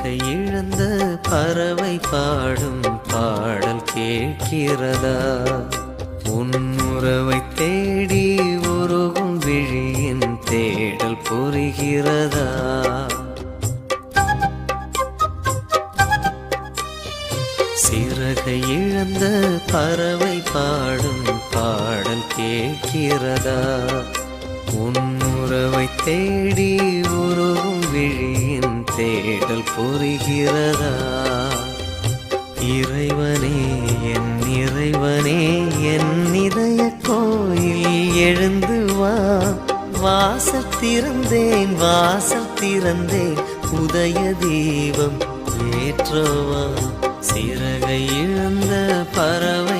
சிறகை இழந்த பறவை பாடும் பாடல் கேட்கிறதா? உன் உறவை தேடி உருகும் விழியின் தேடல் புரிகிறதா? சிறகை இழந்த பறவை பாடும் பாடல் கேட்கிறதா? உன் உறவை தேடி உருகும் விழியின் தேடல் புரிகிறதா? இறைவனே என் இறைவனே, என் இதய கோயில் எழுந்து வா. வாசல் திறந்தேன் வாசல் திறந்தேன், உதய தீபம் ஏற்றவா. சிறகை இழந்த பறவை